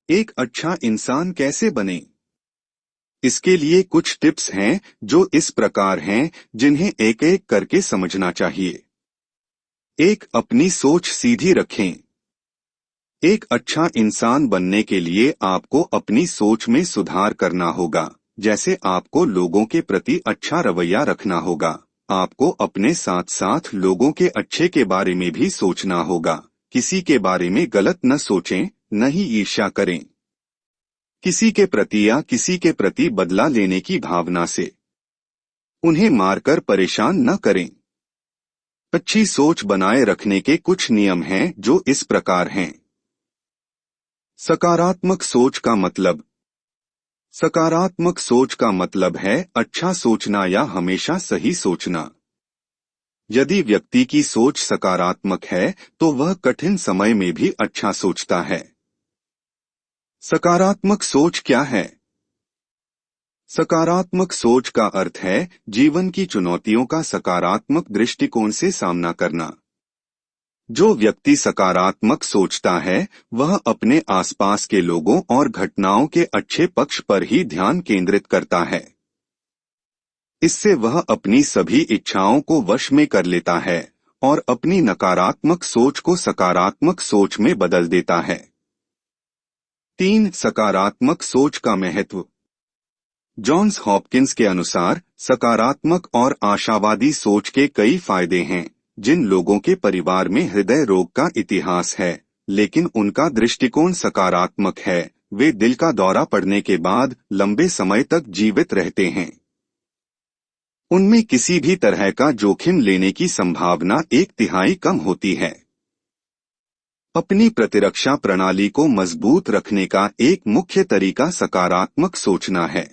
एक अच्छा इंसान कैसे बने? इसके लिए कुछ टिप्स हैं जो इस प्रकार हैं जिन्हें एक एक करके समझना चाहिए। एक, अपनी सोच सीधी रखें। एक अच्छा इंसान बनने के लिए आपको अपनी सोच में सुधार करना होगा। जैसे आपको लोगों के प्रति अच्छा रवैया रखना होगा। आपको अपने साथ साथ लोगों के अच्छे के बारे में भी सोचना होगा। किसी के बारे में गलत न सोचें, न ही ईर्ष्या करें। किसी के प्रति या किसी के प्रति बदला लेने की भावना से उन्हें मारकर परेशान न करें। अच्छी सोच बनाए रखने के कुछ नियम हैं जो इस प्रकार हैं। सकारात्मक सोच का मतलब। सकारात्मक सोच का मतलब है अच्छा सोचना या हमेशा सही सोचना। यदि व्यक्ति की सोच सकारात्मक है तो वह कठिन समय में भी अच्छा सोचता है। सकारात्मक सोच क्या है? सकारात्मक सोच का अर्थ है जीवन की चुनौतियों का सकारात्मक दृष्टिकोण से सामना करना। जो व्यक्ति सकारात्मक सोचता है वह अपने आसपास के लोगों और घटनाओं के अच्छे पक्ष पर ही ध्यान केंद्रित करता है। इससे वह अपनी सभी इच्छाओं को वश में कर लेता है और अपनी नकारात्मक सोच को सकारात्मक सोच में बदल देता है। 3. सकारात्मक सोच का महत्व। जॉन्स हॉपकिंस के अनुसार सकारात्मक और आशावादी सोच के कई फायदे हैं। जिन लोगों के परिवार में हृदय रोग का इतिहास है लेकिन उनका दृष्टिकोण सकारात्मक है, वे दिल का दौरा पड़ने के बाद लंबे समय तक जीवित रहते हैं। उनमें किसी भी तरह का जोखिम लेने की संभावना 1/3 कम होती है। अपनी प्रतिरक्षा प्रणाली को मजबूत रखने का एक मुख्य तरीका सकारात्मक सोचना है।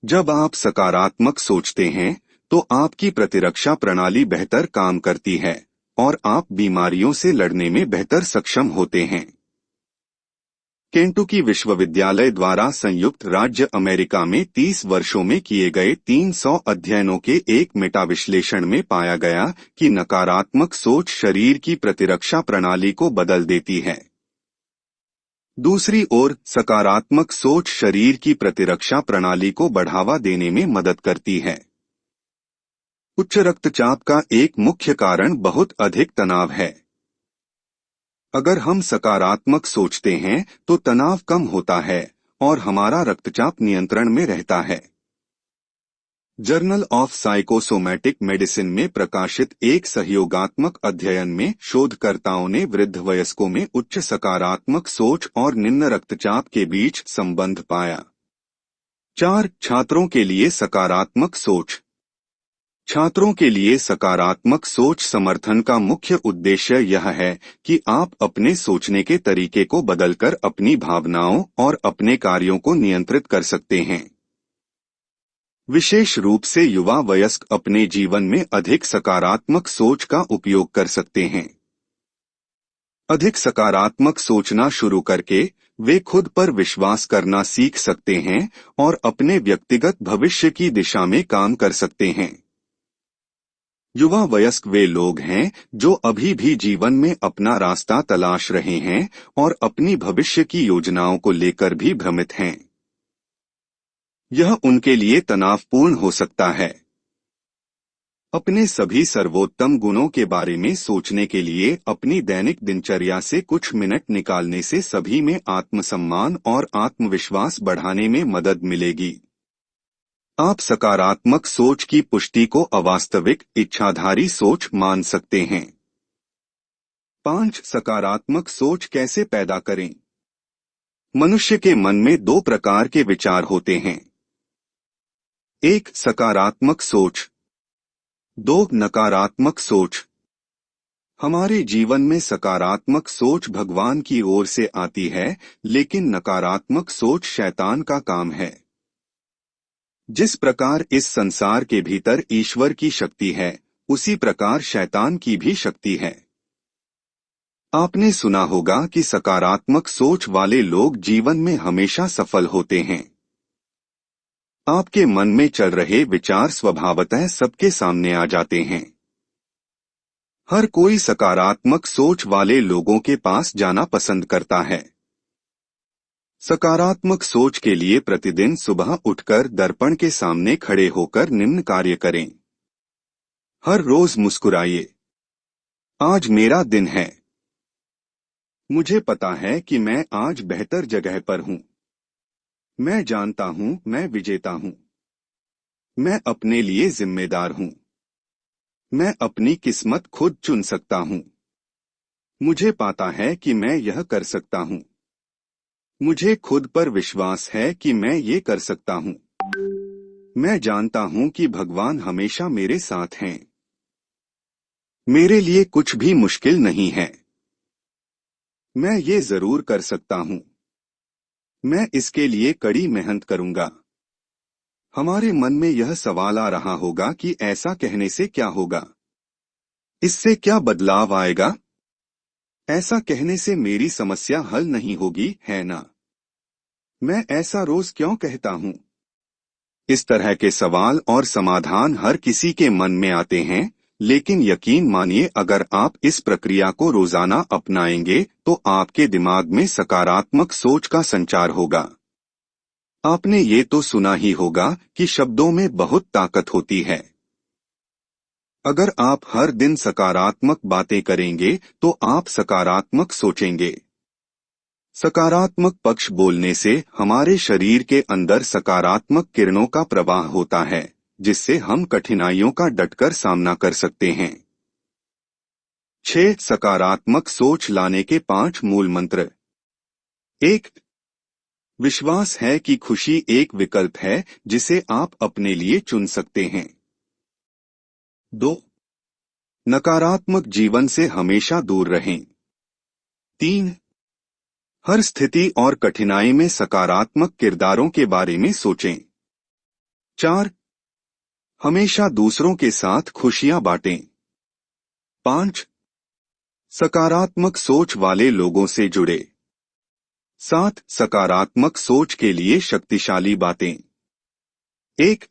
जब आप सकारात्मक सोचते हैं तो आपकी प्रतिरक्षा प्रणाली बेहतर काम करती है और आप बीमारियों से लड़ने में बेहतर सक्षम होते हैं। केंटुकी विश्वविद्यालय द्वारा संयुक्त राज्य अमेरिका में 30 वर्षों में किए गए 300 अध्ययनों के एक मेटा विश्लेषण में पाया गया कि नकारात्मक सोच शरीर की प्रतिरक्षा प्रणाली को बदल देती है। दूसरी ओर सकारात्मक सोच शरीर की प्रतिरक्षा प्रणाली को बढ़ावा देने में मदद करती है। उच्च रक्तचाप का एक मुख्य कारण बहुत अधिक तनाव है। अगर हम सकारात्मक सोचते हैं तो तनाव कम होता है और हमारा रक्तचाप नियंत्रण में रहता है। जर्नल ऑफ साइकोसोमैटिक मेडिसिन में प्रकाशित एक सहयोगात्मक अध्ययन में शोधकर्ताओं ने वृद्ध वयस्कों में उच्च सकारात्मक सोच और निम्न रक्तचाप के बीच संबंध पाया। 4. छात्रों के लिए सकारात्मक सोच। छात्रों के लिए सकारात्मक सोच समर्थन का मुख्य उद्देश्य यह है कि आप अपने सोचने के तरीके को बदलकर अपनी भावनाओं और अपने कार्यों को नियंत्रित कर सकते हैं। विशेष रूप से युवा वयस्क अपने जीवन में अधिक सकारात्मक सोच का उपयोग कर सकते हैं। अधिक सकारात्मक सोचना शुरू करके वे खुद पर विश्वास करना सीख सकते हैं और अपने व्यक्तिगत भविष्य की दिशा में काम कर सकते हैं। युवा वयस्क वे लोग हैं जो अभी भी जीवन में अपना रास्ता तलाश रहे हैं और अपनी भविष्य की योजनाओं को लेकर भी भ्रमित हैं। यह उनके लिए तनावपूर्ण हो सकता है। अपने सभी सर्वोत्तम गुणों के बारे में सोचने के लिए अपनी दैनिक दिनचर्या से कुछ मिनट निकालने से सभी में आत्मसम्मान और आत्मविश्वास बढ़ाने में मदद मिलेगी। आप सकारात्मक सोच की पुष्टि को अवास्तविक इच्छाधारी सोच मान सकते हैं। 5. सकारात्मक सोच कैसे पैदा करें? मनुष्य के मन में 2 प्रकार के विचार होते हैं। 1. सकारात्मक सोच। 2. नकारात्मक सोच। हमारे जीवन में सकारात्मक सोच भगवान की ओर से आती है लेकिन नकारात्मक सोच शैतान का काम है। जिस प्रकार इस संसार के भीतर ईश्वर की शक्ति है उसी प्रकार शैतान की भी शक्ति है। आपने सुना होगा कि सकारात्मक सोच वाले लोग जीवन में हमेशा सफल होते हैं। आपके मन में चल रहे विचार स्वभावतः सबके सामने आ जाते हैं। हर कोई सकारात्मक सोच वाले लोगों के पास जाना पसंद करता है। सकारात्मक सोच के लिए प्रतिदिन सुबह उठकर दर्पण के सामने खड़े होकर निम्न कार्य करें। हर रोज मुस्कुराइए। आज मेरा दिन है। मुझे पता है कि मैं आज बेहतर जगह पर हूँ। मैं जानता हूँ मैं विजेता हूँ। मैं अपने लिए जिम्मेदार हूँ। मैं अपनी किस्मत खुद चुन सकता हूँ। मुझे पता है कि मैं यह कर सकता हूँ। मुझे खुद पर विश्वास है कि मैं ये कर सकता हूँ। मैं जानता हूँ कि भगवान हमेशा मेरे साथ हैं। मेरे लिए कुछ भी मुश्किल नहीं है। मैं ये जरूर कर सकता हूँ। मैं इसके लिए कड़ी मेहनत करूंगा। हमारे मन में यह सवाल आ रहा होगा कि ऐसा कहने से क्या होगा? इससे क्या बदलाव आएगा? ऐसा कहने से मेरी समस्या हल नहीं होगी, है ना? मैं ऐसा रोज क्यों कहता हूँ? इस तरह के सवाल और समाधान हर किसी के मन में आते हैं, लेकिन यकीन मानिए अगर आप इस प्रक्रिया को रोजाना अपनाएंगे तो आपके दिमाग में सकारात्मक सोच का संचार होगा। आपने ये तो सुना ही होगा कि शब्दों में बहुत ताकत होती है। अगर आप हर दिन सकारात्मक बातें करेंगे तो आप सकारात्मक सोचेंगे। सकारात्मक पक्ष बोलने से हमारे शरीर के अंदर सकारात्मक किरणों का प्रवाह होता है, जिससे हम कठिनाइयों का डटकर सामना कर सकते हैं। 6 सकारात्मक सोच लाने के 5 मूल मंत्र। 1. विश्वास है कि खुशी एक विकल्प है जिसे आप अपने लिए चुन सकते हैं। 2. नकारात्मक जीवन से हमेशा दूर रहें। 3. हर स्थिति और कठिनाई में सकारात्मक किरदारों के बारे में सोचें। 4. हमेशा दूसरों के साथ खुशियां बांटें। 5. सकारात्मक सोच वाले लोगों से जुड़े। 7 सकारात्मक सोच के लिए शक्तिशाली बातें। 1.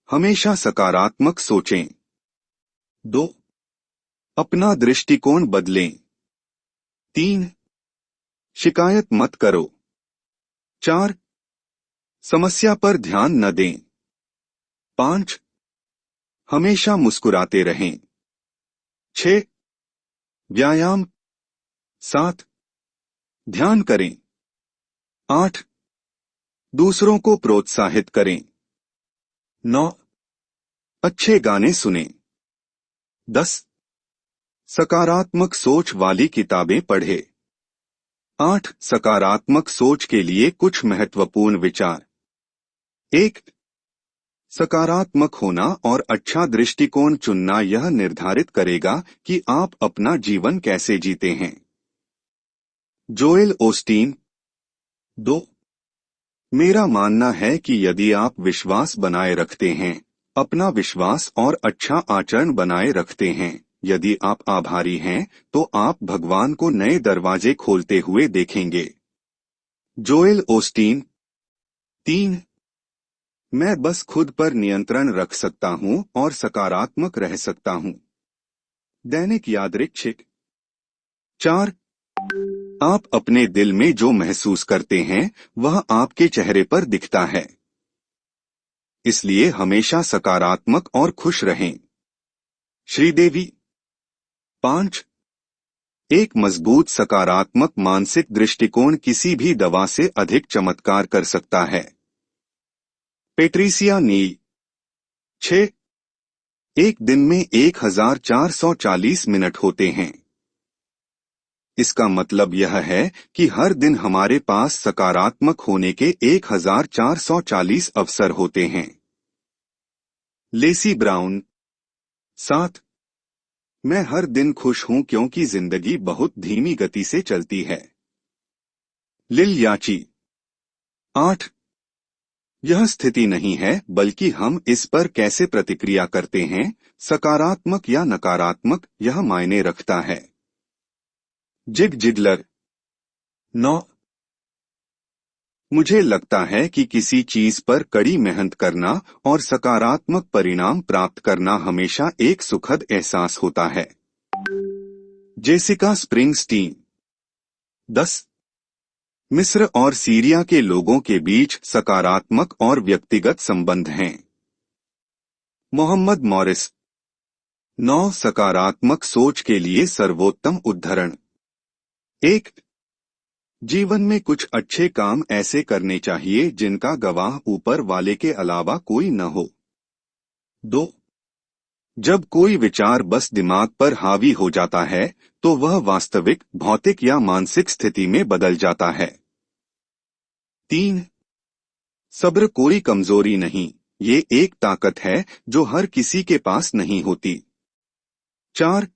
हमेशा सकारात्मक सोचें। 2. अपना दृष्टिकोण बदलें। 3. शिकायत मत करो। 4. समस्या पर ध्यान न दें। 5. हमेशा मुस्कुराते रहें। 6. व्यायाम। 7. ध्यान करें। 8. दूसरों को प्रोत्साहित करें। 9. अच्छे गाने सुनें। 10. सकारात्मक सोच वाली किताबें पढ़ें। 8 सकारात्मक सोच के लिए कुछ महत्वपूर्ण विचार। 1. सकारात्मक होना और अच्छा दृष्टिकोण चुनना यह निर्धारित करेगा कि आप अपना जीवन कैसे जीते हैं। जोएल ओस्टीन। 2. मेरा मानना है कि यदि आप विश्वास बनाए रखते हैं, अपना विश्वास और अच्छा आचरण बनाए रखते हैं, यदि आप आभारी हैं, तो आप भगवान को नए दरवाजे खोलते हुए देखेंगे। जोएल ओस्टीन। 3. मैं बस खुद पर नियंत्रण रख सकता हूं और सकारात्मक रह सकता हूं। दैनिक यादृच्छिक। 4. आप अपने दिल में जो महसूस करते हैं वह आपके चेहरे पर दिखता है, इसलिए हमेशा सकारात्मक और खुश रहें। श्रीदेवी। 5. एक मजबूत सकारात्मक मानसिक दृष्टिकोण किसी भी दवा से अधिक चमत्कार कर सकता है। पेट्रिसिया नील। 6. एक दिन में 1440 मिनट होते हैं। इसका मतलब यह है कि हर दिन हमारे पास सकारात्मक होने के 1440 अवसर होते हैं। लेसी ब्राउन। 7. मैं हर दिन खुश हूं क्योंकि जिंदगी बहुत धीमी गति से चलती है। लिल याची। 8. यह स्थिति नहीं है बल्कि हम इस पर कैसे प्रतिक्रिया करते हैं, सकारात्मक या नकारात्मक, यह मायने रखता है। Zig Ziglar. 9. मुझे लगता है कि किसी चीज पर कड़ी मेहनत करना और सकारात्मक परिणाम प्राप्त करना हमेशा एक सुखद एहसास होता है। Jessica Springsteen. 10. मिस्र और सीरिया के लोगों के बीच सकारात्मक और व्यक्तिगत संबंध हैं। मोहम्मद मॉरिस। 9 सकारात्मक सोच के लिए सर्वोत्तम उद्धरण। 1 जीवन में कुछ अच्छे काम ऐसे करने चाहिए जिनका गवाह ऊपर वाले के अलावा कोई न हो। 2 जब कोई विचार बस दिमाग पर हावी हो जाता है तो वह वास्तविक, भौतिक या मानसिक स्थिति में बदल जाता है। 3 सब्र कोई कमजोरी नहीं, ये एक ताकत है जो हर किसी के पास नहीं होती। 4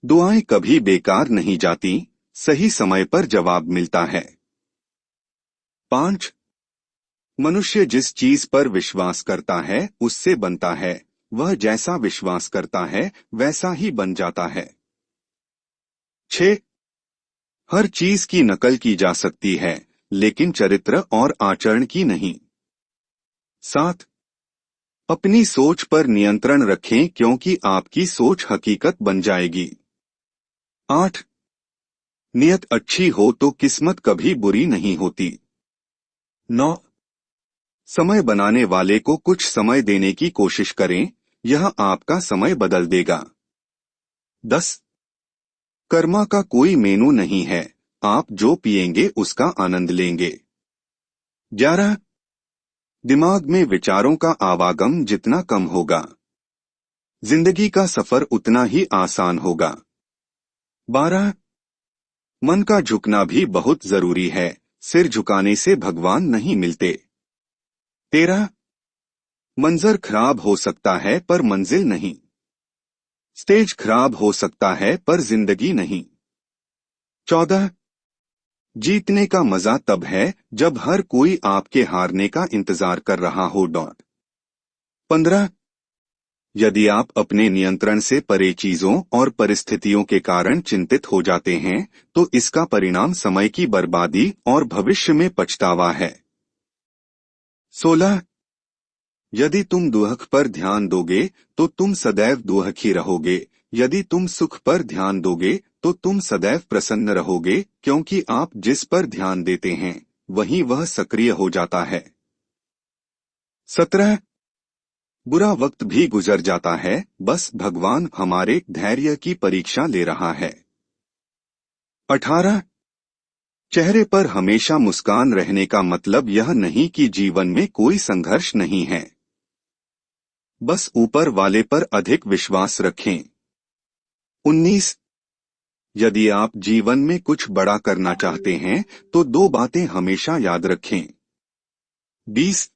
दुआएं कभी बेकार नहीं जाती, सही समय पर जवाब मिलता है। 5 मनुष्य जिस चीज पर विश्वास करता है उससे बनता है, वह जैसा विश्वास करता है वैसा ही बन जाता है। 6 हर चीज की नकल की जा सकती है, लेकिन चरित्र और आचरण की नहीं। 7 अपनी सोच पर नियंत्रण रखें क्योंकि आपकी सोच हकीकत बन जाएगी। 8 नियत अच्छी हो तो किस्मत कभी बुरी नहीं होती। 9 समय बनाने वाले को कुछ समय देने की कोशिश करें, यह आपका समय बदल देगा। 10 कर्मा का कोई मेनू नहीं है, आप जो पिएंगे उसका आनंद लेंगे। 11 दिमाग में विचारों का आवागम जितना कम होगा, जिंदगी का सफर उतना ही आसान होगा। 12 मन का झुकना भी बहुत जरूरी है, सिर झुकाने से भगवान नहीं मिलते। 13 मंजर खराब हो सकता है पर मंजिल नहीं, स्टेज खराब हो सकता है पर जिंदगी नहीं। 14 जीतने का मजा तब है जब हर कोई आपके हारने का इंतजार कर रहा हो। 15 यदि आप अपने नियंत्रण से परे चीजों और परिस्थितियों के कारण चिंतित हो जाते हैं तो इसका परिणाम समय की बर्बादी और भविष्य में पछतावा है। 16 यदि तुम दुख पर ध्यान दोगे तो तुम सदैव दुखी रहोगे, यदि तुम सुख पर ध्यान दोगे तो तुम सदैव प्रसन्न रहोगे, क्योंकि आप जिस पर ध्यान देते हैं वहीं वह सक्रिय हो जाता है। 17 बुरा वक्त भी गुजर जाता है, बस भगवान हमारे धैर्य की परीक्षा ले रहा है। 18 चेहरे पर हमेशा मुस्कान रहने का मतलब यह नहीं कि जीवन में कोई संघर्ष नहीं है, बस ऊपर वाले पर अधिक विश्वास रखें। 19 यदि आप जीवन में कुछ बड़ा करना चाहते हैं तो 2 बातें हमेशा याद रखें। 20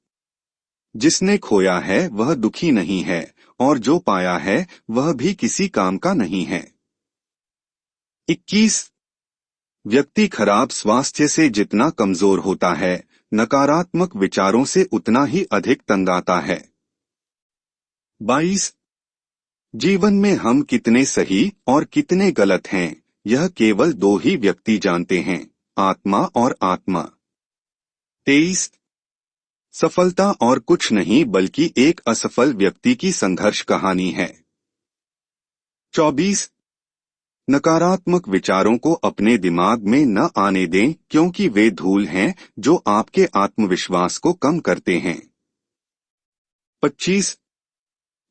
जिसने खोया है वह दुखी नहीं है और जो पाया है वह भी किसी काम का नहीं है। 21 व्यक्ति खराब स्वास्थ्य से जितना कमजोर होता है, नकारात्मक विचारों से उतना ही अधिक तंग आता है। 22 जीवन में हम कितने सही और कितने गलत हैं, यह केवल 2 ही व्यक्ति जानते हैं, आत्मा और आत्मा। 23 सफलता और कुछ नहीं बल्कि एक असफल व्यक्ति की संघर्ष कहानी है। 24 नकारात्मक विचारों को अपने दिमाग में न आने दें क्योंकि वे धूल हैं जो आपके आत्मविश्वास को कम करते हैं। 25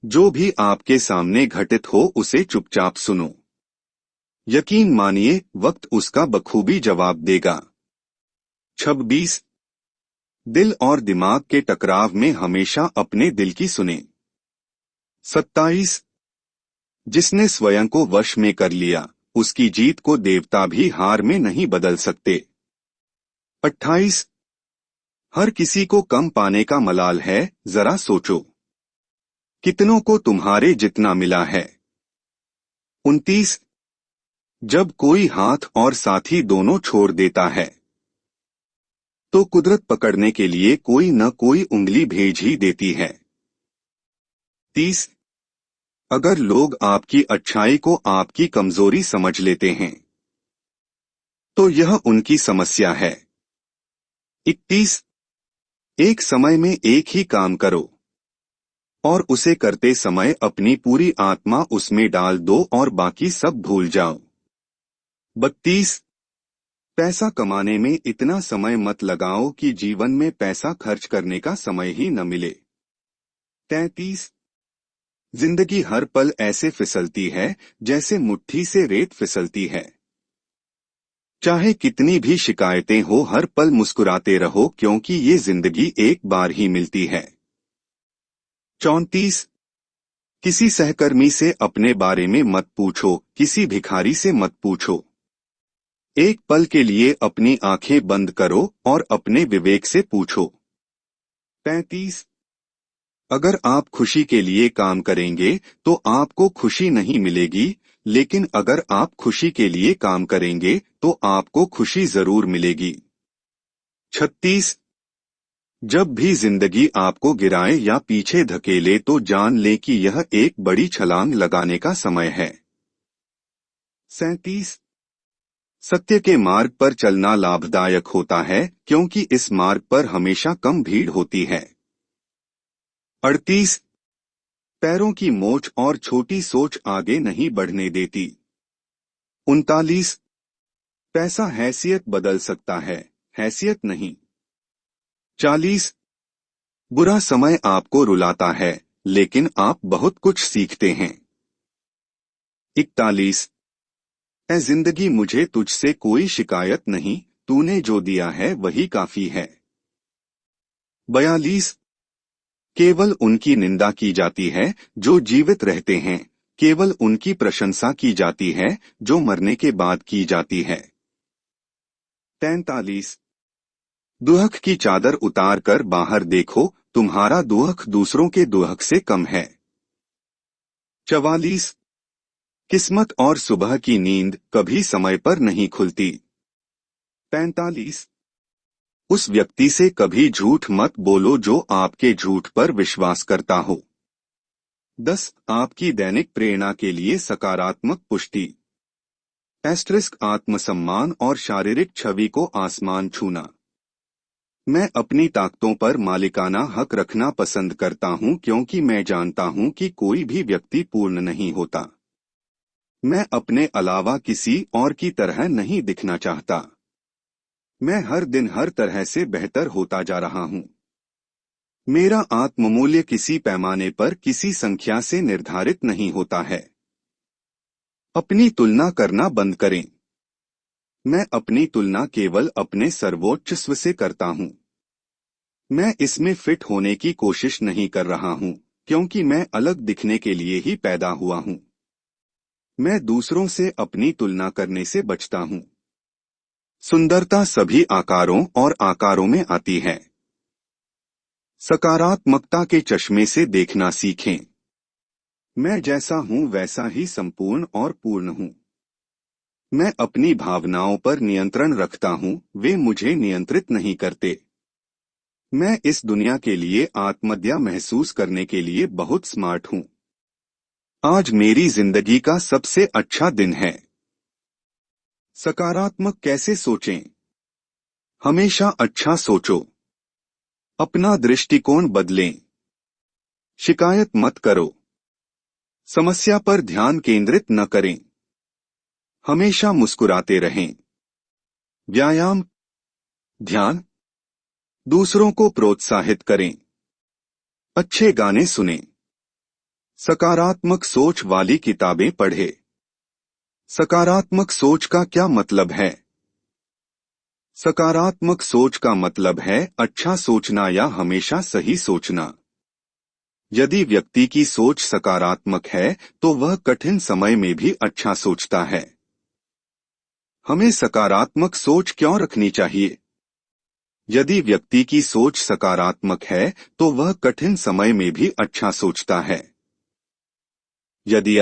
जो भी आपके सामने घटित हो उसे चुपचाप सुनो, यकीन मानिए वक्त उसका बखूबी जवाब देगा। 26 दिल और दिमाग के टकराव में हमेशा अपने दिल की सुने। 27 जिसने स्वयं को वश में कर लिया उसकी जीत को देवता भी हार में नहीं बदल सकते। 28 हर किसी को कम पाने का मलाल है, जरा सोचो कितनों को तुम्हारे जितना मिला है। 29 जब कोई हाथ और साथी दोनों छोड़ देता है तो कुदरत पकड़ने के लिए कोई न कोई उंगली भेज ही देती है। 30 अगर लोग आपकी अच्छाई को आपकी कमजोरी समझ लेते हैं तो यह उनकी समस्या है। 31 एक समय में एक ही काम करो और उसे करते समय अपनी पूरी आत्मा उसमें डाल दो और बाकी सब भूल जाओ। 32 पैसा कमाने में इतना समय मत लगाओ कि जीवन में पैसा खर्च करने का समय ही न मिले। 33। जिंदगी हर पल ऐसे फिसलती है जैसे मुट्ठी से रेत फिसलती है। चाहे कितनी भी शिकायतें हो, हर पल मुस्कुराते रहो क्योंकि ये जिंदगी एक बार ही मिलती है। 34। किसी सहकर्मी से अपने बारे में मत पूछो, किसी भिखारी से मत पूछो। एक पल के लिए अपनी आंखें बंद करो और अपने विवेक से पूछो। 35। अगर आप खुशी के लिए काम करेंगे तो आपको खुशी नहीं मिलेगी, लेकिन अगर आप खुशी के लिए काम करेंगे तो आपको खुशी जरूर मिलेगी। 36। जब भी जिंदगी आपको गिराए या पीछे धकेले तो जान ले कि यह एक बड़ी छलांग लगाने का समय है। 37। सत्य के मार्ग पर चलना लाभदायक होता है क्योंकि इस मार्ग पर हमेशा कम भीड़ होती है। 38। पैरों की मोच और छोटी सोच आगे नहीं बढ़ने देती। 39। पैसा हैसियत बदल सकता है, हैसियत नहीं। 40। बुरा समय आपको रुलाता है, लेकिन आप बहुत कुछ सीखते हैं। 41। ऐ जिंदगी मुझे तुझसे कोई शिकायत नहीं, तूने जो दिया है वही काफी है। 42। केवल उनकी निंदा की जाती है जो जीवित रहते हैं, केवल उनकी प्रशंसा की जाती है जो मरने के बाद की जाती है। 43। दुहक की चादर उतार कर बाहर देखो, तुम्हारा दुहक दूसरों के दुहक से कम है। 44। किस्मत और सुबह की नींद कभी समय पर नहीं खुलती। 45। उस व्यक्ति से कभी झूठ मत बोलो जो आपके झूठ पर विश्वास करता हो। 10. आपकी दैनिक प्रेरणा के लिए सकारात्मक पुष्टि। आत्मसम्मान और शारीरिक छवि को आसमान छूना। मैं अपनी ताकतों पर मालिकाना हक रखना पसंद करता हूं क्योंकि मैं जानता हूं कि कोई भी व्यक्ति पूर्ण नहीं होता। मैं अपने अलावा किसी और की तरह नहीं दिखना चाहता। मैं हर दिन हर तरह से बेहतर होता जा रहा हूं। मेरा आत्ममूल्य किसी पैमाने पर किसी संख्या से निर्धारित नहीं होता है। अपनी तुलना करना बंद करें। मैं अपनी तुलना केवल अपने सर्वोच्च स्व से करता हूं। मैं इसमें फिट होने की कोशिश नहीं कर रहा हूं क्योंकि मैं अलग दिखने के लिए ही पैदा हुआ हूं। मैं दूसरों से अपनी तुलना करने से बचता हूं। सुंदरता सभी आकारों और आकारों में आती है। सकारात्मकता के चश्मे से देखना सीखें। मैं जैसा हूं वैसा ही संपूर्ण और पूर्ण हूं। मैं अपनी भावनाओं पर नियंत्रण रखता हूं, वे मुझे नियंत्रित नहीं करते। मैं इस दुनिया के लिए आत्मदया महसूस करने के लिए बहुत स्मार्ट हूं। आज मेरी जिंदगी का सबसे अच्छा दिन है। सकारात्मक कैसे सोचें? हमेशा अच्छा सोचो। अपना दृष्टिकोण बदलें। शिकायत मत करो। समस्या पर ध्यान केंद्रित न करें। हमेशा मुस्कुराते रहें। व्यायाम, ध्यान, दूसरों को प्रोत्साहित करें। अच्छे गाने सुनें। सकारात्मक सोच वाली किताबें पढ़ें। सकारात्मक सोच का क्या मतलब है? सकारात्मक सोच का मतलब है अच्छा सोचना या हमेशा सही सोचना। यदि व्यक्ति की सोच सकारात्मक है तो वह कठिन समय में भी अच्छा सोचता है। हमें सकारात्मक सोच क्यों रखनी चाहिए? यदि व्यक्ति की सोच सकारात्मक है तो वह कठिन समय में भी अच्छा सोचता है। यदि